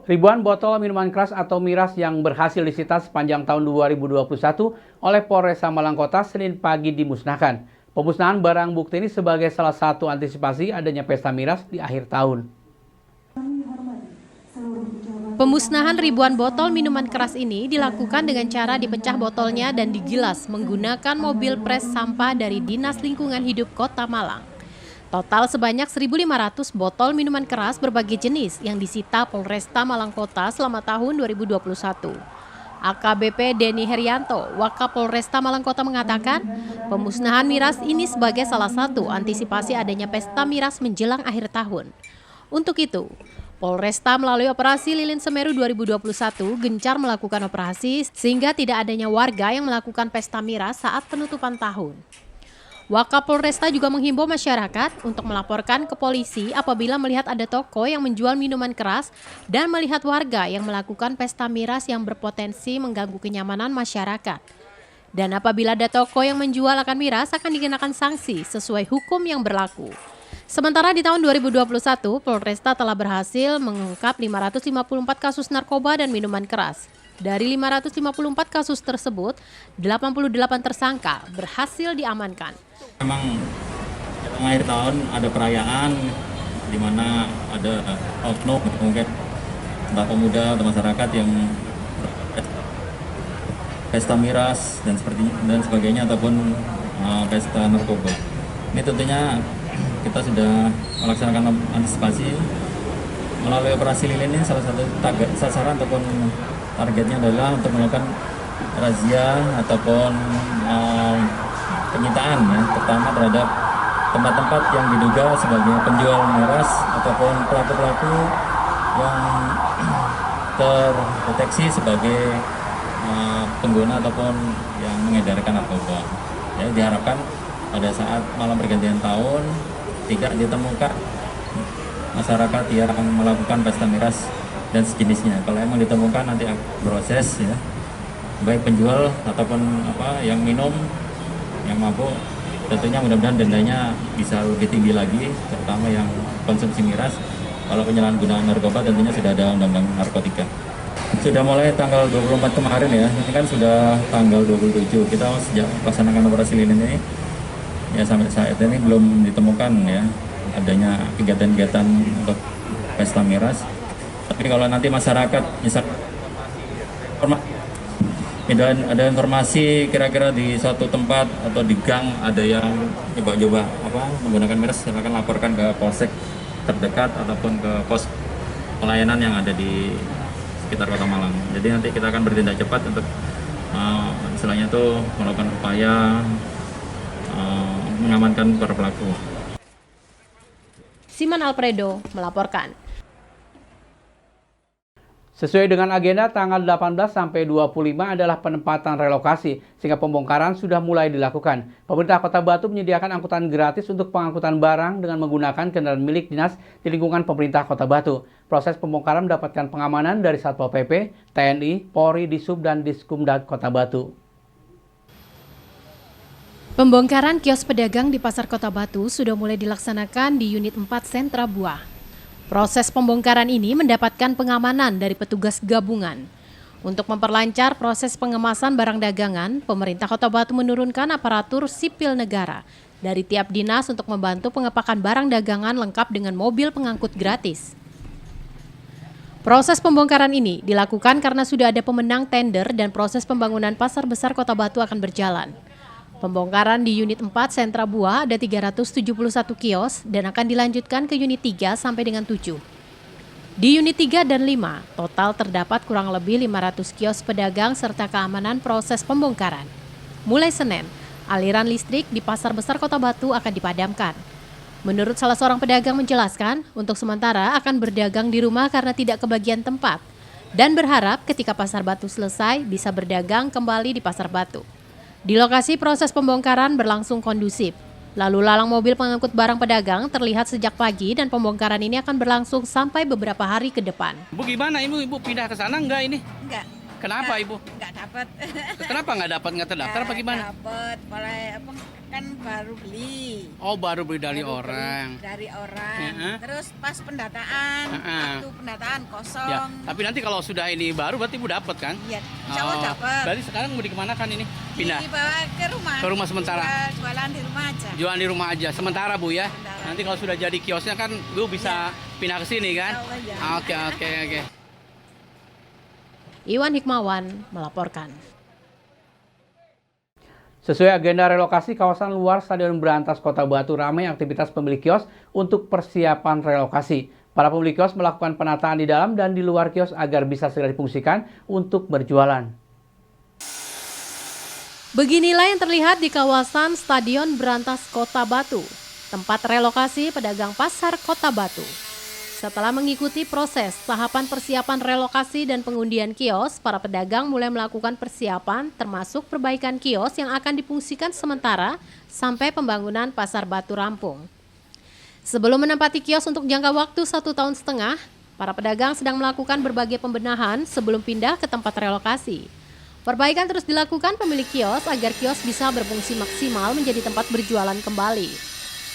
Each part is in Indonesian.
Ribuan botol minuman keras atau miras yang berhasil disita sepanjang tahun 2021 oleh Polres Malang Kota Senin pagi dimusnahkan. Pemusnahan barang bukti ini sebagai salah satu antisipasi adanya pesta miras di akhir tahun. Pemusnahan ribuan botol minuman keras ini dilakukan dengan cara dipecah botolnya dan digilas menggunakan mobil pres sampah dari Dinas Lingkungan Hidup Kota Malang. Total sebanyak 1.500 botol minuman keras berbagai jenis yang disita Polresta Malang Kota selama tahun 2021. AKBP Denny Herianto, Wakapolresta Malang Kota mengatakan, pemusnahan miras ini sebagai salah satu antisipasi adanya pesta miras menjelang akhir tahun. Untuk itu, Polresta melalui operasi Lilin Semeru 2021 gencar melakukan operasi sehingga tidak adanya warga yang melakukan pesta miras saat penutupan tahun. Wakapolresta juga menghimbau masyarakat untuk melaporkan ke polisi apabila melihat ada toko yang menjual minuman keras dan melihat warga yang melakukan pesta miras yang berpotensi mengganggu kenyamanan masyarakat. Dan apabila ada toko yang menjual akan miras akan dikenakan sanksi sesuai hukum yang berlaku. Sementara di tahun 2021, Polresta telah berhasil mengungkap 554 kasus narkoba dan minuman keras. Dari 554 kasus tersebut, 88 tersangka berhasil diamankan. Memang akhir tahun ada perayaan di mana ada oknum mungkin entah pemuda atau masyarakat yang pesta miras dan sebagainya ataupun pesta narkoba. Ini tentunya kita sudah melaksanakan antisipasi melalui operasi Lilin ini. Salah satu sasaran ataupun targetnya adalah untuk melakukan razia ataupun penyitaan ya, pertama terhadap tempat-tempat yang diduga sebagai penjual miras ataupun pelaku-pelaku yang terdeteksi sebagai pengguna ataupun yang mengedarkan narkoba. Ya, diharapkan pada saat malam pergantian tahun tidak ditemukan masyarakat yang melakukan pesta miras dan sejenisnya. Kalau emang ditemukan nanti proses ya, baik penjual ataupun yang minum, yang mabuk, tentunya mudah-mudahan dendanya bisa lebih tinggi lagi, terutama yang konsumsi miras. Kalau penyalahgunaan narkoba tentunya sudah ada undang-undang narkotika. Sudah mulai tanggal 24 kemarin ya, ini kan sudah tanggal 27. Kita sejak melaksanakan operasi Lilin ini ya sampai saat ini belum ditemukan ya adanya kegiatan-kegiatan untuk pesta miras. Tapi kalau nanti masyarakat misalnya ada informasi kira-kira di suatu tempat atau di gang ada yang coba-coba menggunakan miras, silakan laporkan ke polsek terdekat ataupun ke pos pelayanan yang ada di sekitar Kota Malang. Jadi nanti kita akan bertindak cepat untuk istilahnya itu melakukan upaya mengamankan para pelaku. Siman Alfredo melaporkan. Sesuai dengan agenda, tanggal 18 sampai 25 adalah penempatan relokasi, sehingga pembongkaran sudah mulai dilakukan. Pemerintah Kota Batu menyediakan angkutan gratis untuk pengangkutan barang dengan menggunakan kendaraan milik dinas di lingkungan pemerintah Kota Batu. Proses pembongkaran mendapatkan pengamanan dari Satpol PP, TNI, Polri, Disub, dan Diskumdat Kota Batu. Pembongkaran kios pedagang di Pasar Kota Batu sudah mulai dilaksanakan di Unit 4 Sentra Buah. Proses pembongkaran ini mendapatkan pengamanan dari petugas gabungan. Untuk memperlancar proses pengemasan barang dagangan, pemerintah Kota Batu menurunkan aparatur sipil negara dari tiap dinas untuk membantu pengepakan barang dagangan lengkap dengan mobil pengangkut gratis. Proses pembongkaran ini dilakukan karena sudah ada pemenang tender dan proses pembangunan Pasar Besar Kota Batu akan berjalan. Pembongkaran di Unit 4 Sentra Buah ada 371 kios dan akan dilanjutkan ke Unit 3 sampai dengan 7. Di Unit 3 dan 5, total terdapat kurang lebih 500 kios pedagang serta keamanan proses pembongkaran. Mulai Senin, aliran listrik di Pasar Besar Kota Batu akan dipadamkan. Menurut salah seorang pedagang menjelaskan, untuk sementara akan berdagang di rumah karena tidak kebagian tempat dan berharap ketika Pasar Batu selesai bisa berdagang kembali di Pasar Batu. Di lokasi proses pembongkaran berlangsung kondusif. Lalu lalang mobil pengangkut barang pedagang terlihat sejak pagi dan pembongkaran ini akan berlangsung sampai beberapa hari ke depan. Bu, gimana Ibu pindah ke sana enggak ini? Enggak, Kenapa Ibu? Nggak dapat. Kenapa nggak terdaftar apa gimana? Dapat, kan baru beli. Oh, baru beli dari Baru orang. beli dari orang. Heeh. Terus pas pendataan, Heeh. waktu pendataan kosong. Ya, tapi nanti kalau sudah ini baru berarti Ibu dapat kan? Iya, insya Allah dapat. Berarti sekarang mau dikemanakan ini? Pindah? Dibawa ke rumah. Ke rumah sementara? Jualan di rumah aja. Jualan di rumah aja, sementara Bu ya? Sementara. Nanti kalau sudah jadi kiosnya kan Bu bisa pindah ke sini kan? Insya Allah, ya. Oke. Iwan Hikmawan melaporkan. Sesuai agenda relokasi, kawasan luar Stadion Berantas Kota Batu ramai aktivitas pemilik kios untuk persiapan relokasi. Para pemilik kios melakukan penataan di dalam dan di luar kios agar bisa segera difungsikan untuk berjualan. Beginilah yang terlihat di kawasan Stadion Berantas Kota Batu, tempat relokasi pedagang pasar Kota Batu. Setelah mengikuti proses tahapan persiapan relokasi dan pengundian kios, para pedagang mulai melakukan persiapan termasuk perbaikan kios yang akan difungsikan sementara sampai pembangunan pasar Batu rampung. Sebelum menempati kios untuk jangka waktu 1,5 tahun, para pedagang sedang melakukan berbagai pembenahan sebelum pindah ke tempat relokasi. Perbaikan terus dilakukan pemilik kios agar kios bisa berfungsi maksimal menjadi tempat berjualan kembali.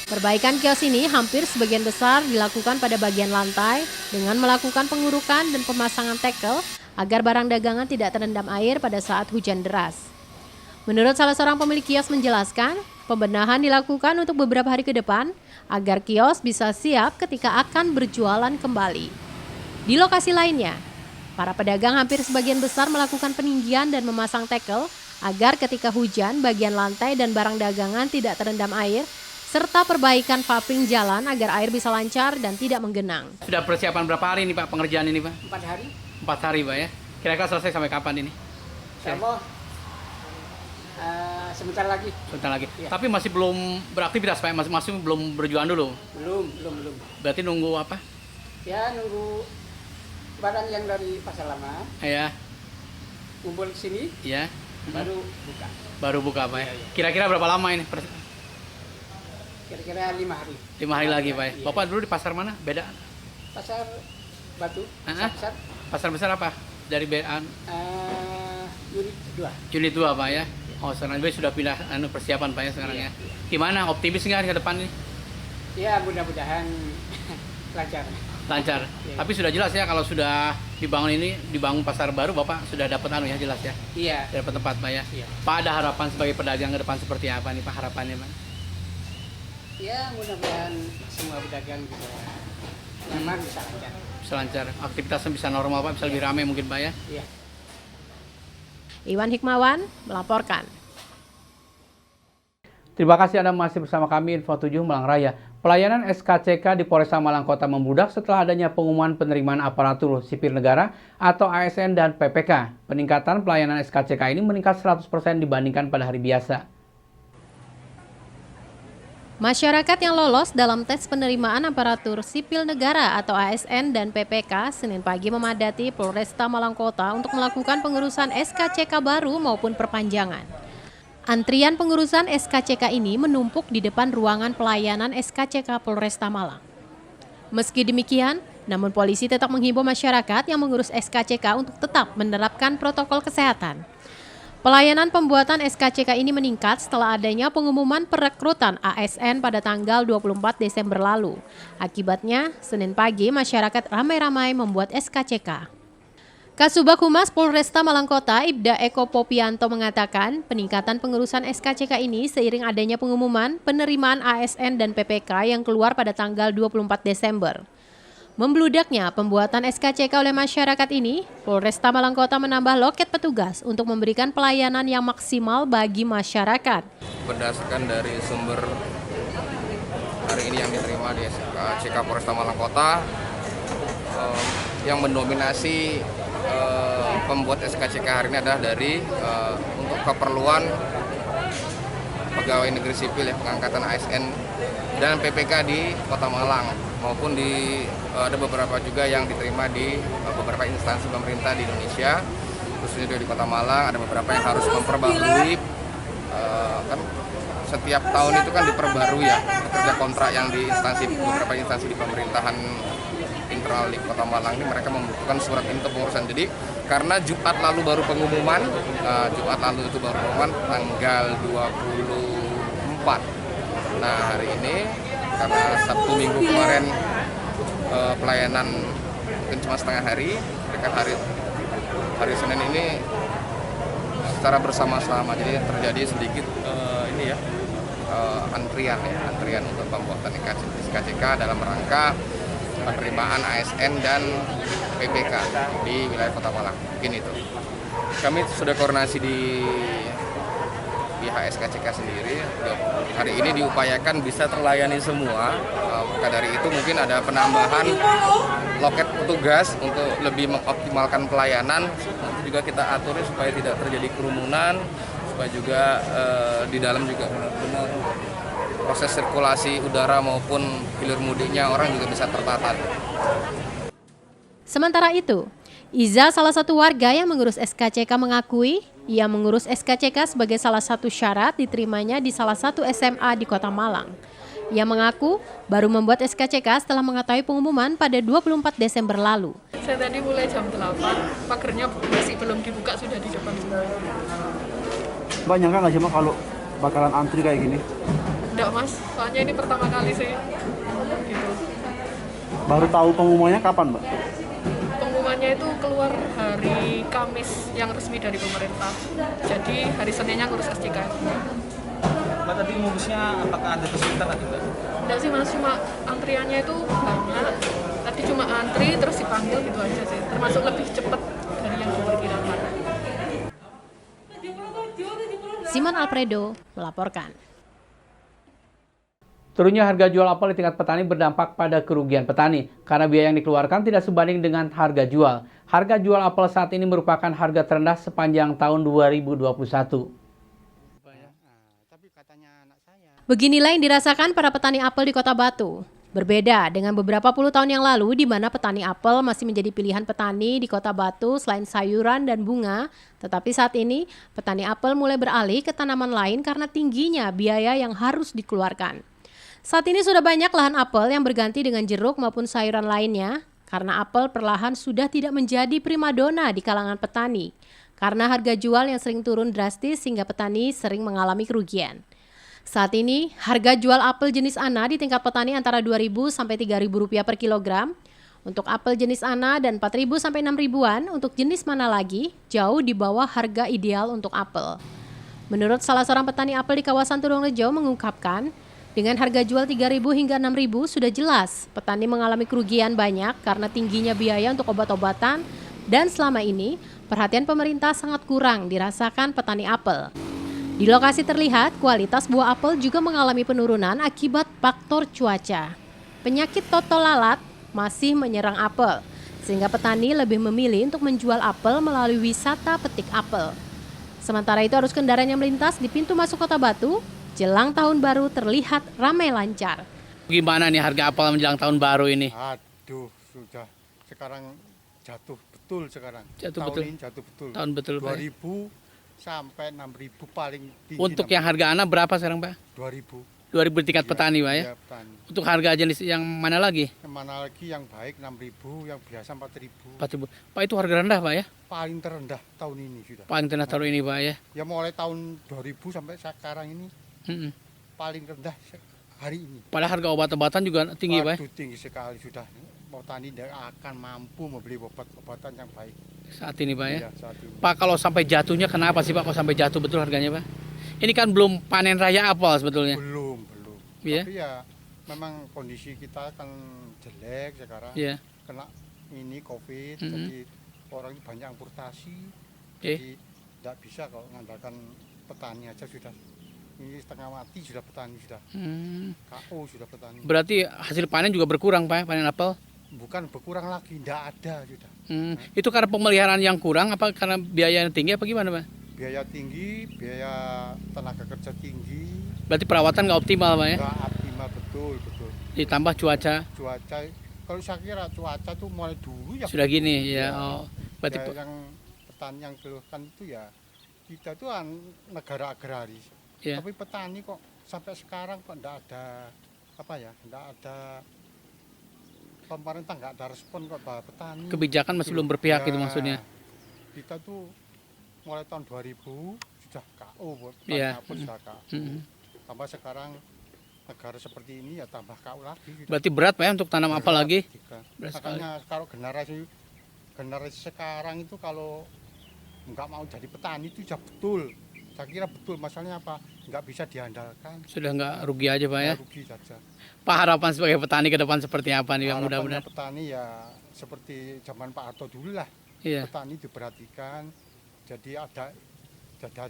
Perbaikan kios ini hampir sebagian besar dilakukan pada bagian lantai dengan melakukan pengurukan dan pemasangan tackle agar barang dagangan tidak terendam air pada saat hujan deras. Menurut salah seorang pemilik kios menjelaskan, pembenahan dilakukan untuk beberapa hari ke depan agar kios bisa siap ketika akan berjualan kembali. Di lokasi lainnya, para pedagang hampir sebagian besar melakukan peninggian dan memasang tackle agar ketika hujan bagian lantai dan barang dagangan tidak terendam air, serta perbaikan paving jalan agar air bisa lancar dan tidak menggenang. Sudah persiapan berapa hari ini Pak pengerjaan ini Pak? 4 hari. 4 hari Pak ya. Kira-kira selesai sampai kapan ini? Insya Allah sebentar lagi. Sebentar lagi. Ya. Tapi masih belum beraktivitas Pak, masih belum berjualan dulu. Belum. Berarti nunggu apa? Ya nunggu barang yang dari pasar lama Ya, kumpul ke sini ya. baru buka. Baru buka Pak ya. Iya, iya. Kira-kira berapa lama ini? Kira-kira 5 hari. 5 hari lagi Pak ya. Iya. Bapak dulu di pasar mana? Beda? Pasar Batu, Ah, ah. pasar Pasar besar apa? Dari unit 2. unit 2 Pak ya. Oh, sekarang sudah pindah persiapan Pak ya sekarang ya. Gimana? Optimis nggak ke depan ini? Ya mudah-mudahan lancar. Lancar. Iya. Tapi sudah jelas ya kalau sudah dibangun pasar baru Bapak sudah dapat ya jelas ya. Iya. Dapat tempat Pak ya. Iya. Pak ada harapan sebagai pedagang ke depan seperti apa nih Pak harapannya Pak? Ya mudah-mudahan semua pedagang bisa memang bisa lancar. Bisa lancar, aktivitasnya bisa normal Pak, bisa lebih ramai mungkin Pak ya. Iya. Iwan Hikmawan melaporkan. Terima kasih Anda masih bersama kami Info 7 Malang Raya. Pelayanan SKCK di Polresta Malang Kota membludak setelah adanya pengumuman penerimaan aparatur sipil negara atau ASN dan PPK. Peningkatan pelayanan SKCK ini meningkat 100% dibandingkan pada hari biasa. Masyarakat yang lolos dalam tes penerimaan aparatur sipil negara atau ASN dan PPK Senin pagi memadati Polresta Malang Kota untuk melakukan pengurusan SKCK baru maupun perpanjangan. Antrian pengurusan SKCK ini menumpuk di depan ruangan pelayanan SKCK Polresta Malang. Meski demikian, namun polisi tetap menghimbau masyarakat yang mengurus SKCK untuk tetap menerapkan protokol kesehatan. Pelayanan pembuatan SKCK ini meningkat setelah adanya pengumuman perekrutan ASN pada tanggal 24 Desember lalu. Akibatnya, Senin pagi masyarakat ramai-ramai membuat SKCK. Kasubag Humas Polresta Malang Kota, Ibda Eko Popianto mengatakan peningkatan pengurusan SKCK ini seiring adanya pengumuman penerimaan ASN dan PPK yang keluar pada tanggal 24 Desember. Membludaknya pembuatan SKCK oleh masyarakat ini, Polresta Malang Kota menambah loket petugas untuk memberikan pelayanan yang maksimal bagi masyarakat. Berdasarkan dari sumber hari ini yang diterima di SKCK Polresta Malang Kota, yang mendominasi pembuat SKCK hari ini adalah dari untuk keperluan pegawai negeri sipil ya, pengangkatan ASN dan PPK di Kota Malang maupun ada beberapa juga yang diterima di beberapa instansi pemerintah di Indonesia, khususnya di Kota Malang. Ada beberapa yang harus memperbarui, kan setiap tahun itu kan diperbarui ya kerja kontrak yang di beberapa instansi di pemerintahan sentral di Kota Malang ini mereka membutuhkan surat ini untuk pengurusan. Jadi karena Jumat lalu baru pengumuman, tanggal 24. Nah hari ini karena Sabtu Minggu kemarin pelayanan mungkin cuma setengah hari, mereka hari Senin ini secara bersama-sama, jadi terjadi sedikit antrian untuk pembuatan SKCK dalam rangka penerimaan ASN dan PPK di wilayah Kota Malang. Mungkin itu. Kami sudah koordinasi di pihak SKCK sendiri. Hari ini diupayakan bisa terlayani semua. Maka dari itu mungkin ada penambahan loket petugas untuk lebih mengoptimalkan pelayanan. Itu juga kita atur supaya tidak terjadi kerumunan, supaya juga di dalam juga benar-benar proses sirkulasi udara maupun hilir mudiknya orang juga bisa tertata. Sementara itu, Iza, salah satu warga yang mengurus SKCK, mengakui ia mengurus SKCK sebagai salah satu syarat diterimanya di salah satu SMA di Kota Malang. Ia mengaku baru membuat SKCK setelah mengetahui pengumuman pada 24 Desember lalu. Saya tadi mulai jam 8, pagernya masih belum dibuka, sudah di depan semua. Mbak nyangka nggak sih Mbak kalau bakalan antri kayak gini? Enggak Mas, soalnya ini pertama kali sih. Gitu. Baru tahu pengumumannya kapan Mbak? Pengumumannya itu keluar hari Kamis yang resmi dari pemerintah. Jadi hari Seninnya ngurus SKCK. Mbak tadi ngurusnya apakah ada kesulitan atau enggak? Enggak sih Mas, cuma antriannya itu banyak. Tadi cuma antri terus dipanggil gitu aja sih. Termasuk lebih cepat dari yang diperkirakan. Simon Alfredo melaporkan. Turunnya harga jual apel di tingkat petani berdampak pada kerugian petani karena biaya yang dikeluarkan tidak sebanding dengan harga jual. Harga jual apel saat ini merupakan harga terendah sepanjang tahun 2021. Beginilah yang dirasakan para petani apel di Kota Batu. Berbeda dengan beberapa puluh tahun yang lalu di mana petani apel masih menjadi pilihan petani di Kota Batu selain sayuran dan bunga, tetapi saat ini petani apel mulai beralih ke tanaman lain karena tingginya biaya yang harus dikeluarkan. Saat ini sudah banyak lahan apel yang berganti dengan jeruk maupun sayuran lainnya karena apel perlahan sudah tidak menjadi primadona di kalangan petani karena harga jual yang sering turun drastis sehingga petani sering mengalami kerugian. Saat ini harga jual apel jenis ANA di tingkat petani antara Rp2.000 sampai Rp3.000 per kilogram. Untuk apel jenis ANA dan Rp4.000 sampai Rp6.000-an untuk jenis mana lagi jauh di bawah harga ideal untuk apel. Menurut salah seorang petani apel di kawasan Turungrejo mengungkapkan, dengan harga jual Rp3.000 hingga Rp6.000 sudah jelas petani mengalami kerugian banyak karena tingginya biaya untuk obat-obatan dan selama ini perhatian pemerintah sangat kurang dirasakan petani apel. Di lokasi terlihat kualitas buah apel juga mengalami penurunan akibat faktor cuaca. Penyakit toto lalat masih menyerang apel sehingga petani lebih memilih untuk menjual apel melalui wisata petik apel. Sementara itu arus kendaraan yang melintas di pintu masuk Kota Batu jelang tahun baru terlihat ramai lancar. Gimana nih harga apel menjelang tahun baru ini? Aduh, sudah sekarang jatuh betul sekarang. Ini jatuh betul. Tahun betul, Pak. 2.000 sampai 6.000 paling tinggi. Untuk yang harga ANA berapa sekarang, Pak? 2.000. 2.000 tingkat petani, Pak ya? Iya, petani. Untuk harga jenis yang mana lagi? Yang mana lagi yang baik 6.000, yang biasa 4.000. 4.000. Pak itu harga rendah, Pak ya? Paling terendah tahun ini sudah. Paling terendah tahun ini, Pak ya? Ya mulai tahun 2000 sampai sekarang ini. Paling rendah hari ini. Padahal harga obat-obatan juga tinggi, Pak. Waduh, tinggi sekali sudah. Petani tidak akan mampu membeli obat-obatan yang baik. Saat ini, Pak ya? Iya, saat ini. Pak, kalau sampai jatuhnya kenapa sih, Pak? Kok sampai jatuh betul harganya, Pak? Ini kan belum panen raya apel sebetulnya. Belum. Iya. Tapi ya memang kondisi kita kan jelek sekarang. Iya. Kena ini COVID, jadi orang banyak amputasi. Oke. Jadi tidak bisa kalau mengandalkan petani aja sudah. Ini setengah mati sudah petani sudah. KO sudah petani. Berarti hasil panen juga berkurang, Pak, panen apel? Bukan berkurang lagi, tidak ada sudah. Itu karena pemeliharaan yang kurang apa karena biaya yang tinggi apa gimana, Pak? Biaya tinggi, biaya tenaga kerja tinggi. Berarti perawatan nggak optimal, Pak ya? Nggak optimal, betul. Ditambah cuaca. Cuaca, kalau saya kira cuaca tuh mulai dulu ya. Sudah gini, ya. Oh, berarti ya, yang petani yang keluhkan itu ya kita tuh negara agraris. Ya. Tapi petani kok sampai sekarang kok enggak ada pemerintah nggak ada respon kok Pak petani. Kebijakan masih belum berpihak itu maksudnya. Kita tuh mulai tahun 2000 sudah KO buat Iya. petani pun sudah KO. Tambah sekarang negara seperti ini ya tambah KO lagi. Gitu. Berarti berat Pak ya untuk tanam apa lagi? Berat sekali. Makanya kalau generasi sekarang itu kalau nggak mau jadi petani itu sudah betul. Saya kira betul, masalahnya apa? Nggak bisa diandalkan. Sudah nggak rugi aja Pak ya? Rugi saja. Pak, harapan sebagai petani ke depan seperti apa nih yang Harapannya mudah-mudahan? petani ya seperti zaman Pak Harto dulu lah. Iya. Petani diperhatikan, jadi ada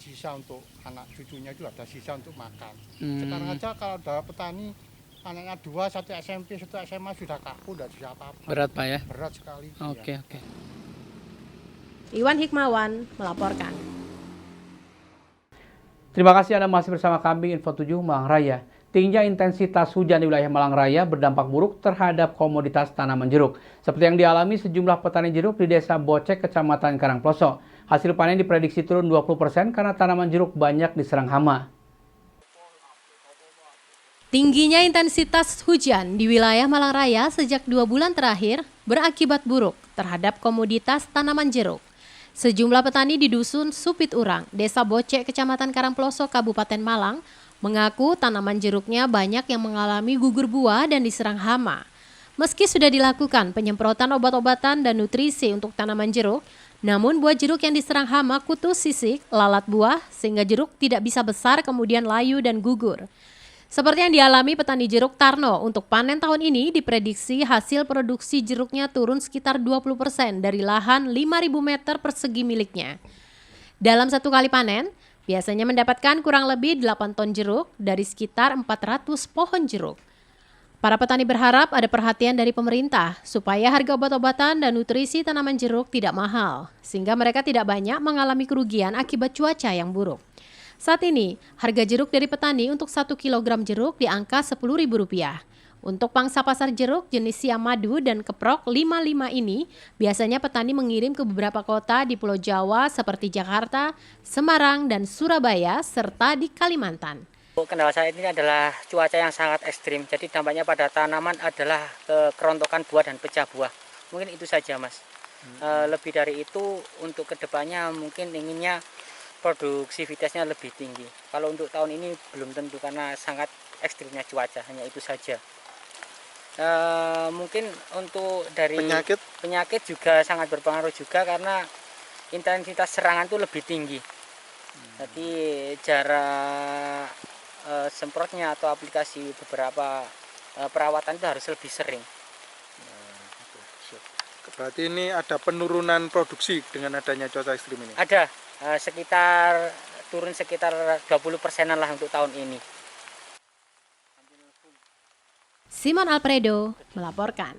sisa untuk anak cucunya itu ada sisa untuk makan. Sekarang aja kalau ada petani anaknya 2, 1 SMP, 1 SMA sudah kaku, tidak bisa apa-apa. Berat Pak ya? Berat sekali. Oke, ya. oke. Iwan Hikmawan melaporkan. Terima kasih Anda masih bersama kami Info 7 Malang Raya. Tingginya intensitas hujan di wilayah Malang Raya berdampak buruk terhadap komoditas tanaman jeruk. Seperti yang dialami sejumlah petani jeruk di Desa Bocek, Kecamatan Karangploso. Hasil panen diprediksi turun 20% karena tanaman jeruk banyak diserang hama. Tingginya intensitas hujan di wilayah Malang Raya sejak 2 bulan terakhir berakibat buruk terhadap komoditas tanaman jeruk. Sejumlah petani di Dusun Supit Urang, Desa Bocek, Kecamatan Karangploso, Kabupaten Malang, mengaku tanaman jeruknya banyak yang mengalami gugur buah dan diserang hama. Meski sudah dilakukan penyemprotan obat-obatan dan nutrisi untuk tanaman jeruk, namun buah jeruk yang diserang hama kutu sisik, lalat buah, sehingga jeruk tidak bisa besar kemudian layu dan gugur. Seperti yang dialami petani jeruk Tarno, untuk panen tahun ini diprediksi hasil produksi jeruknya turun sekitar 20% dari lahan 5.000 meter persegi miliknya. Dalam satu kali panen, biasanya mendapatkan kurang lebih 8 ton jeruk dari sekitar 400 pohon jeruk. Para petani berharap ada perhatian dari pemerintah supaya harga obat-obatan dan nutrisi tanaman jeruk tidak mahal, sehingga mereka tidak banyak mengalami kerugian akibat cuaca yang buruk. Saat ini, harga jeruk dari petani untuk 1 kg jeruk di angka Rp10.000. Untuk pangsa pasar jeruk jenis siam madu dan keprok 55 ini, biasanya petani mengirim ke beberapa kota di Pulau Jawa seperti Jakarta, Semarang, dan Surabaya, serta di Kalimantan. Kendala saya ini adalah cuaca yang sangat ekstrim, jadi dampaknya pada tanaman adalah kerontokan buah dan pecah buah. Mungkin itu saja Mas. Lebih dari itu, untuk kedepannya mungkin inginnya produktivitasnya lebih tinggi. Kalau untuk tahun ini belum tentu karena sangat ekstrimnya cuaca, hanya itu saja. Mungkin untuk dari penyakit juga sangat berpengaruh juga karena intensitas serangan itu lebih tinggi. Jadi jarak semprotnya atau aplikasi beberapa perawatan itu harus lebih sering. Berarti ini ada penurunan produksi dengan adanya cuaca ekstrim ini? Ada. Turun sekitar 20%-an lah untuk tahun ini. Simon Alfredo melaporkan.